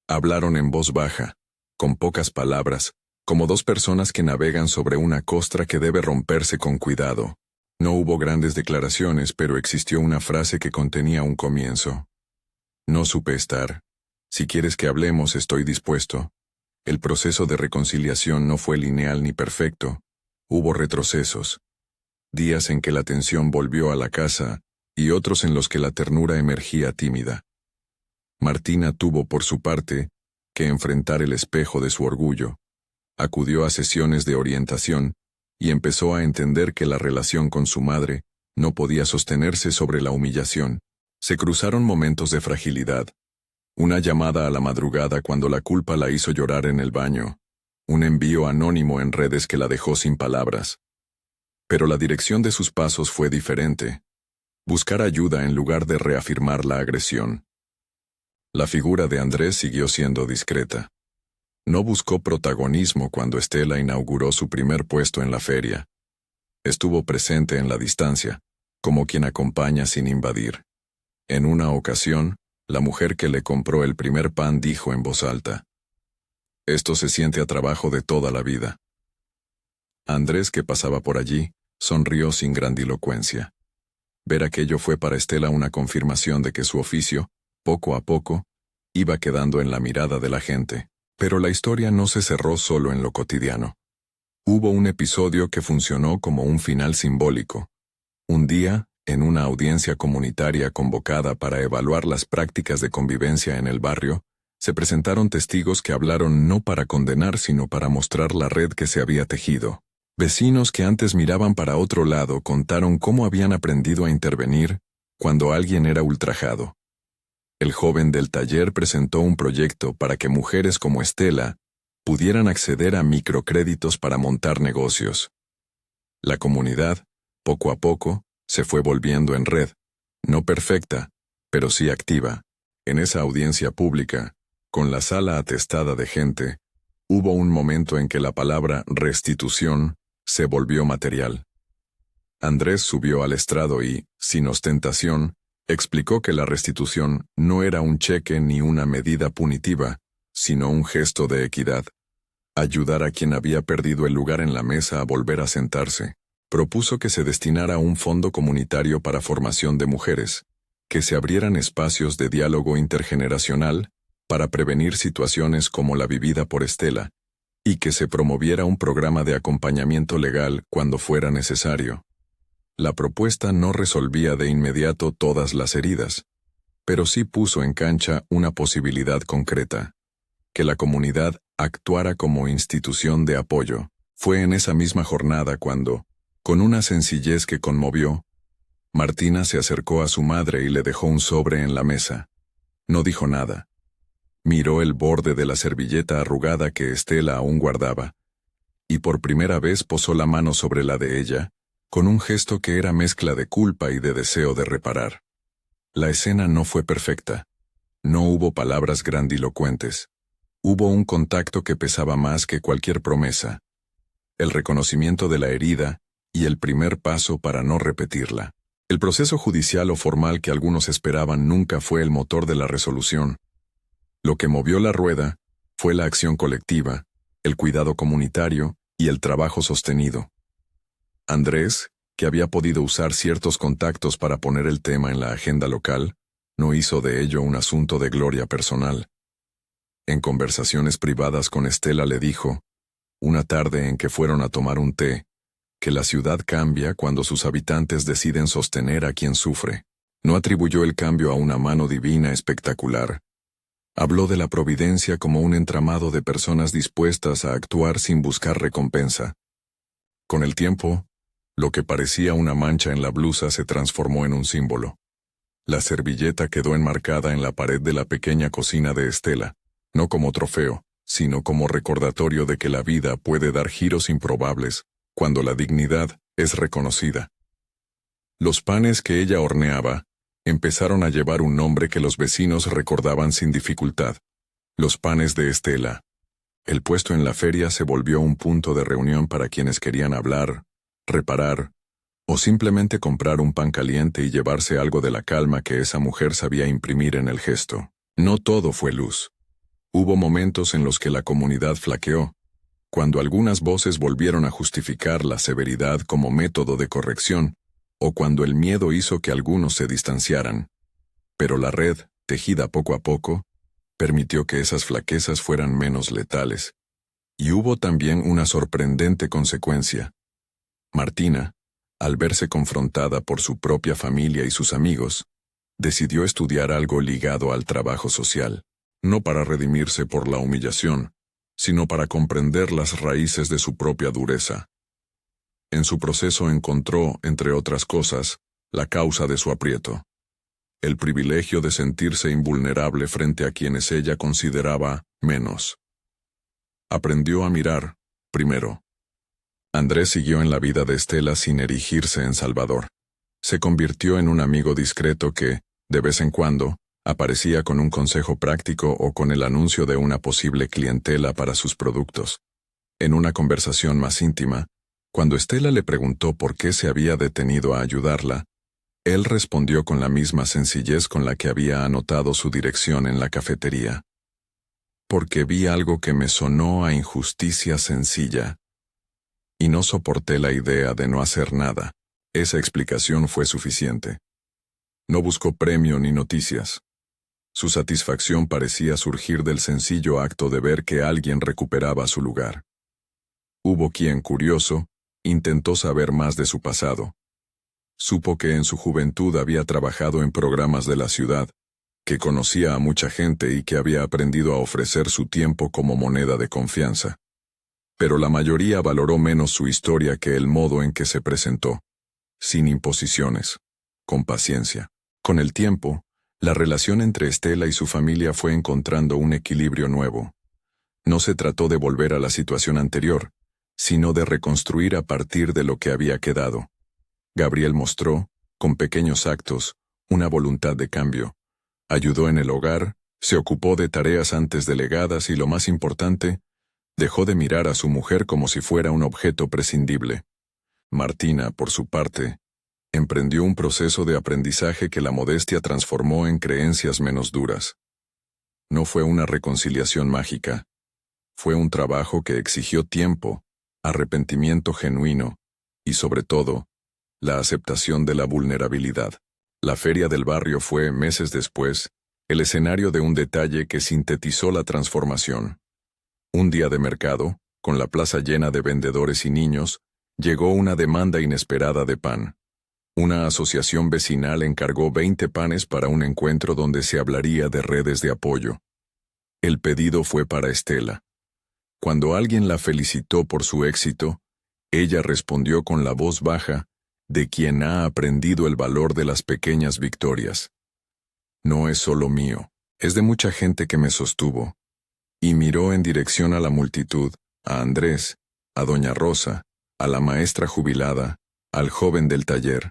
Hablaron en voz baja, con pocas palabras, como 2 personas que navegan sobre una costra que debe romperse con cuidado. No hubo grandes declaraciones, pero existió una frase que contenía un comienzo. No supe estar. Si quieres que hablemos, estoy dispuesto. El proceso de reconciliación no fue lineal ni perfecto. Hubo retrocesos. Días en que la tensión volvió a la casa y otros en los que la ternura emergía tímida. Martina tuvo, por su parte, que enfrentar el espejo de su orgullo. Acudió a sesiones de orientación y empezó a entender que la relación con su madre no podía sostenerse sobre la humillación. Se cruzaron momentos de fragilidad. Una llamada a la madrugada cuando la culpa la hizo llorar en el baño. Un envío anónimo en redes que la dejó sin palabras. Pero la dirección de sus pasos fue diferente. Buscar ayuda en lugar de reafirmar la agresión. La figura de Andrés siguió siendo discreta. No buscó protagonismo cuando Estela inauguró su primer puesto en la feria. Estuvo presente en la distancia, como quien acompaña sin invadir. En una ocasión, la mujer que le compró el primer pan dijo en voz alta: «Esto se siente a trabajo de toda la vida». Andrés, que pasaba por allí, sonrió sin grandilocuencia. Ver aquello fue para Estela una confirmación de que su oficio, poco a poco, iba quedando en la mirada de la gente. Pero la historia no se cerró solo en lo cotidiano. Hubo un episodio que funcionó como un final simbólico. Un día, en una audiencia comunitaria convocada para evaluar las prácticas de convivencia en el barrio, se presentaron testigos que hablaron no para condenar sino para mostrar la red que se había tejido. Vecinos que antes miraban para otro lado contaron cómo habían aprendido a intervenir cuando alguien era ultrajado. El joven del taller presentó un proyecto para que mujeres como Estela pudieran acceder a microcréditos para montar negocios. La comunidad, poco a poco, se fue volviendo en red, no perfecta, pero sí activa. En esa audiencia pública, con la sala atestada de gente, hubo un momento en que la palabra restitución se volvió material. Andrés subió al estrado y, sin ostentación, explicó que la restitución no era un cheque ni una medida punitiva, sino un gesto de equidad. Ayudar a quien había perdido el lugar en la mesa a volver a sentarse. Propuso que se destinara un fondo comunitario para formación de mujeres, que se abrieran espacios de diálogo intergeneracional para prevenir situaciones como la vivida por Estela, y que se promoviera un programa de acompañamiento legal cuando fuera necesario. La propuesta no resolvía de inmediato todas las heridas, pero sí puso en cancha una posibilidad concreta: que la comunidad actuara como institución de apoyo. Fue en esa misma jornada cuando, con una sencillez que conmovió, Martina se acercó a su madre y le dejó un sobre en la mesa. No dijo nada. Miró el borde de la servilleta arrugada que Estela aún guardaba, y por primera vez posó la mano sobre la de ella, con un gesto que era mezcla de culpa y de deseo de reparar. La escena no fue perfecta. No hubo palabras grandilocuentes. Hubo un contacto que pesaba más que cualquier promesa. El reconocimiento de la herida y el primer paso para no repetirla. El proceso judicial o formal que algunos esperaban nunca fue el motor de la resolución. Lo que movió la rueda fue la acción colectiva, el cuidado comunitario y el trabajo sostenido. Andrés, que había podido usar ciertos contactos para poner el tema en la agenda local, no hizo de ello un asunto de gloria personal. En conversaciones privadas con Estela le dijo, una tarde en que fueron a tomar un té, que la ciudad cambia cuando sus habitantes deciden sostener a quien sufre. No atribuyó el cambio a una mano divina espectacular. Habló de la providencia como un entramado de personas dispuestas a actuar sin buscar recompensa. Con el tiempo, lo que parecía una mancha en la blusa se transformó en un símbolo. La servilleta quedó enmarcada en la pared de la pequeña cocina de Estela, no como trofeo, sino como recordatorio de que la vida puede dar giros improbables cuando la dignidad es reconocida. Los panes que ella horneaba empezaron a llevar un nombre que los vecinos recordaban sin dificultad: los panes de Estela. El puesto en la feria se volvió un punto de reunión para quienes querían hablar, reparar, o simplemente comprar un pan caliente y llevarse algo de la calma que esa mujer sabía imprimir en el gesto. No todo fue luz. Hubo momentos en los que la comunidad flaqueó, cuando algunas voces volvieron a justificar la severidad como método de corrección, o cuando el miedo hizo que algunos se distanciaran. Pero la red, tejida poco a poco, permitió que esas flaquezas fueran menos letales. Y hubo también una sorprendente consecuencia. Martina, al verse confrontada por su propia familia y sus amigos, decidió estudiar algo ligado al trabajo social, no para redimirse por la humillación, sino para comprender las raíces de su propia dureza. En su proceso encontró, entre otras cosas, la causa de su aprieto: el privilegio de sentirse invulnerable frente a quienes ella consideraba menos. Aprendió a mirar, primero. Andrés siguió en la vida de Estela sin erigirse en salvador. Se convirtió en un amigo discreto que, de vez en cuando, aparecía con un consejo práctico o con el anuncio de una posible clientela para sus productos. En una conversación más íntima, cuando Estela le preguntó por qué se había detenido a ayudarla, él respondió con la misma sencillez con la que había anotado su dirección en la cafetería. Porque vi algo que me sonó a injusticia sencilla. y no soporté la idea de no hacer nada. Esa explicación fue suficiente. No buscó premio ni noticias. Su satisfacción parecía surgir del sencillo acto de ver que alguien recuperaba su lugar. Hubo quien, curioso, intentó saber más de su pasado. Supo que en su juventud había trabajado en programas de la ciudad, que conocía a mucha gente y que había aprendido a ofrecer su tiempo como moneda de confianza. Pero la mayoría valoró menos su historia que el modo en que se presentó, sin imposiciones, con paciencia. Con el tiempo, la relación entre Estela y su familia fue encontrando un equilibrio nuevo. No se trató de volver a la situación anterior, sino de reconstruir a partir de lo que había quedado. Gabriel mostró, con pequeños actos, una voluntad de cambio. Ayudó en el hogar, se ocupó de tareas antes delegadas y, lo más importante, dejó de mirar a su mujer como si fuera un objeto prescindible. Martina, por su parte, emprendió un proceso de aprendizaje que la modestia transformó en creencias menos duras. No fue una reconciliación mágica. Fue un trabajo que exigió tiempo, arrepentimiento genuino y, sobre todo, la aceptación de la vulnerabilidad. La feria del barrio fue, meses después, el escenario de un detalle que sintetizó la transformación. Un día de mercado, con la plaza llena de vendedores y niños, llegó una demanda inesperada de pan. Una asociación vecinal encargó 20 panes para un encuentro donde se hablaría de redes de apoyo. El pedido fue para Estela. Cuando alguien la felicitó por su éxito, ella respondió con la voz baja, de quien ha aprendido el valor de las pequeñas victorias. No es solo mío, es de mucha gente que me sostuvo. Y miró en dirección a la multitud, a Andrés, a doña Rosa, a la maestra jubilada, al joven del taller.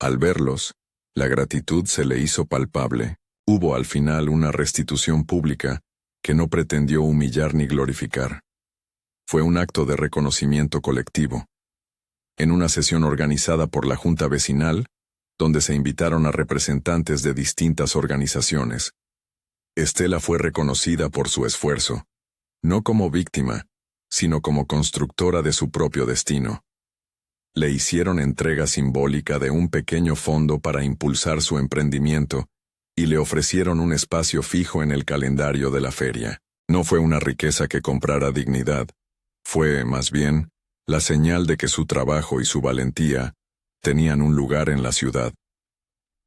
Al verlos, la gratitud se le hizo palpable. Hubo al final una restitución pública que no pretendió humillar ni glorificar. Fue un acto de reconocimiento colectivo. En una sesión organizada por la Junta Vecinal, donde se invitaron a representantes de distintas organizaciones, Estela fue reconocida por su esfuerzo, no como víctima, sino como constructora de su propio destino. Le hicieron entrega simbólica de un pequeño fondo para impulsar su emprendimiento y le ofrecieron un espacio fijo en el calendario de la feria. No fue una riqueza que comprara dignidad, fue, más bien, la señal de que su trabajo y su valentía tenían un lugar en la ciudad.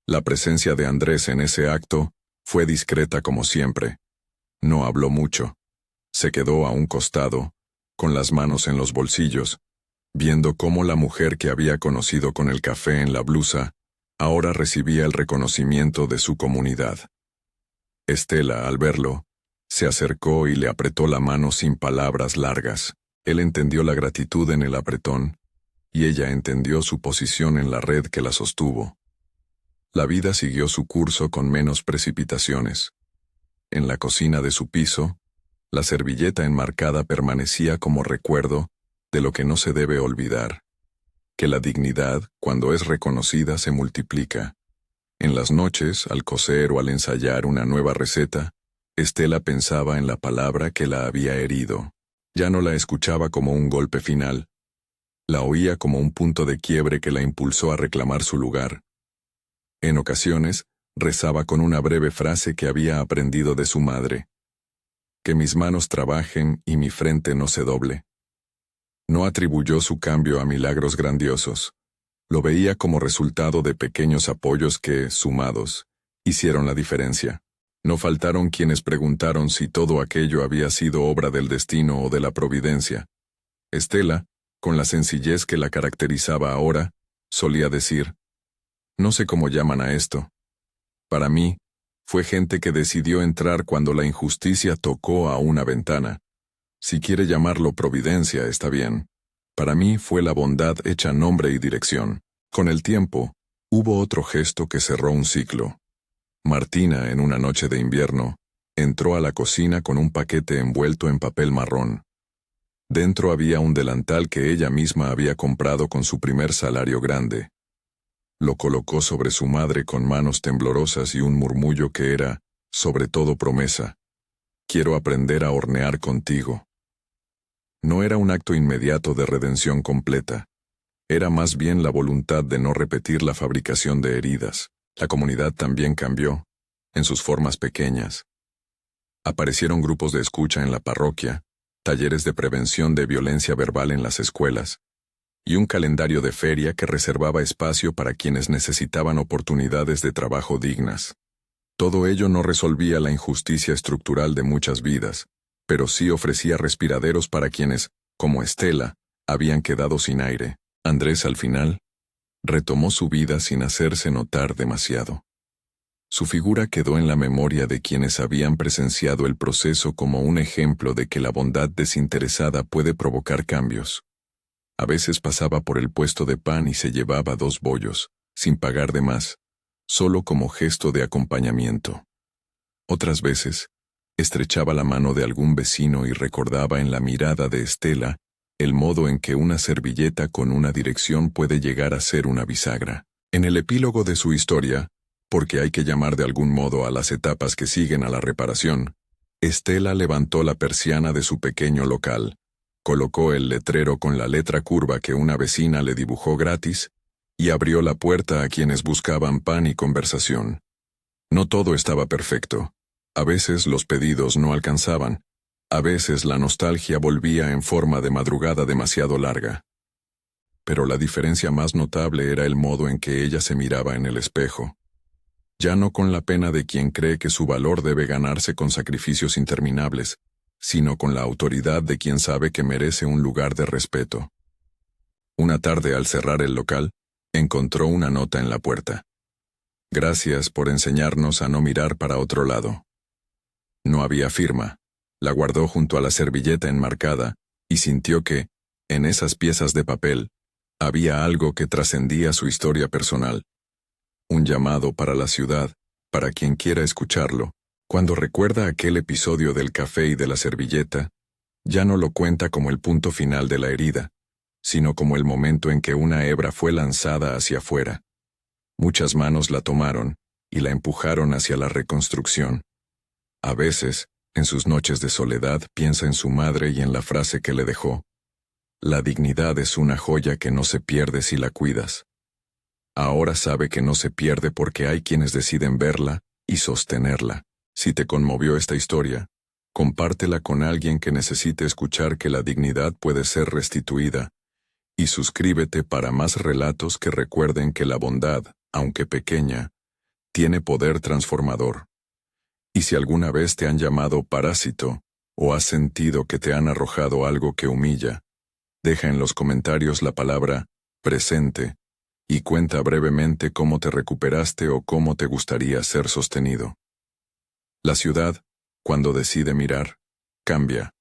La presencia de Andrés en ese acto fue discreta como siempre. No habló mucho. Se quedó a un costado, con las manos en los bolsillos, viendo cómo la mujer que había conocido con el café en la blusa, ahora recibía el reconocimiento de su comunidad. Estela, al verlo, se acercó y le apretó la mano sin palabras largas. Él entendió la gratitud en el apretón, y ella entendió su posición en la red que la sostuvo. La vida siguió su curso con menos precipitaciones. En la cocina de su piso, la servilleta enmarcada permanecía como recuerdo de lo que no se debe olvidar, que la dignidad, cuando es reconocida, se multiplica. En las noches, al coser o al ensayar una nueva receta, Estela pensaba en la palabra que la había herido. Ya no la escuchaba como un golpe final. La oía como un punto de quiebre que la impulsó a reclamar su lugar. En ocasiones, rezaba con una breve frase que había aprendido de su madre. Que mis manos trabajen y mi frente no se doble. No atribuyó su cambio a milagros grandiosos. Lo veía como resultado de pequeños apoyos que, sumados, hicieron la diferencia. No faltaron quienes preguntaron si todo aquello había sido obra del destino o de la providencia. Estela, con la sencillez que la caracterizaba ahora, solía decir, no sé cómo llaman a esto. Para mí, fue gente que decidió entrar cuando la injusticia tocó a una ventana. Si quiere llamarlo providencia, está bien. Para mí fue la bondad hecha nombre y dirección. Con el tiempo, hubo otro gesto que cerró un ciclo. Martina, en una noche de invierno, entró a la cocina con un paquete envuelto en papel marrón. Dentro había un delantal que ella misma había comprado con su primer salario grande. Lo colocó sobre su madre con manos temblorosas y un murmullo que era, sobre todo, promesa. Quiero aprender a hornear contigo. No era un acto inmediato de redención completa. Era más bien la voluntad de no repetir la fabricación de heridas. La comunidad también cambió, en sus formas pequeñas. Aparecieron grupos de escucha en la parroquia, talleres de prevención de violencia verbal en las escuelas, y un calendario de feria que reservaba espacio para quienes necesitaban oportunidades de trabajo dignas. Todo ello no resolvía la injusticia estructural de muchas vidas, pero sí ofrecía respiraderos para quienes, como Estela, habían quedado sin aire. Andrés, al final, retomó su vida sin hacerse notar demasiado. Su figura quedó en la memoria de quienes habían presenciado el proceso como un ejemplo de que la bondad desinteresada puede provocar cambios. A veces pasaba por el puesto de pan y se llevaba 2 bollos, sin pagar de más, solo como gesto de acompañamiento. Otras veces, estrechaba la mano de algún vecino y recordaba en la mirada de Estela el modo en que una servilleta con una dirección puede llegar a ser una bisagra. En el epílogo de su historia, porque hay que llamar de algún modo a las etapas que siguen a la reparación, Estela levantó la persiana de su pequeño local, colocó el letrero con la letra curva que una vecina le dibujó gratis y abrió la puerta a quienes buscaban pan y conversación. No todo estaba perfecto. A veces los pedidos no alcanzaban. A veces la nostalgia volvía en forma de madrugada demasiado larga. Pero la diferencia más notable era el modo en que ella se miraba en el espejo. Ya no con la pena de quien cree que su valor debe ganarse con sacrificios interminables, sino con la autoridad de quien sabe que merece un lugar de respeto. Una tarde, al cerrar el local, encontró una nota en la puerta. Gracias por enseñarnos a no mirar para otro lado. No había firma. La guardó junto a la servilleta enmarcada y sintió que, en esas piezas de papel, había algo que trascendía su historia personal. Un llamado para la ciudad, para quien quiera escucharlo. Cuando recuerda aquel episodio del café y de la servilleta, ya no lo cuenta como el punto final de la herida, sino como el momento en que una hebra fue lanzada hacia afuera. Muchas manos la tomaron y la empujaron hacia la reconstrucción. A veces, en sus noches de soledad, piensa en su madre y en la frase que le dejó: la dignidad es una joya que no se pierde si la cuidas. Ahora sabe que no se pierde porque hay quienes deciden verla y sostenerla. Si te conmovió esta historia, compártela con alguien que necesite escuchar que la dignidad puede ser restituida, y suscríbete para más relatos que recuerden que la bondad, aunque pequeña, tiene poder transformador. Y si alguna vez te han llamado parásito, o has sentido que te han arrojado algo que humilla, deja en los comentarios la palabra presente y cuenta brevemente cómo te recuperaste o cómo te gustaría ser sostenido. La ciudad, cuando decide mirar, cambia.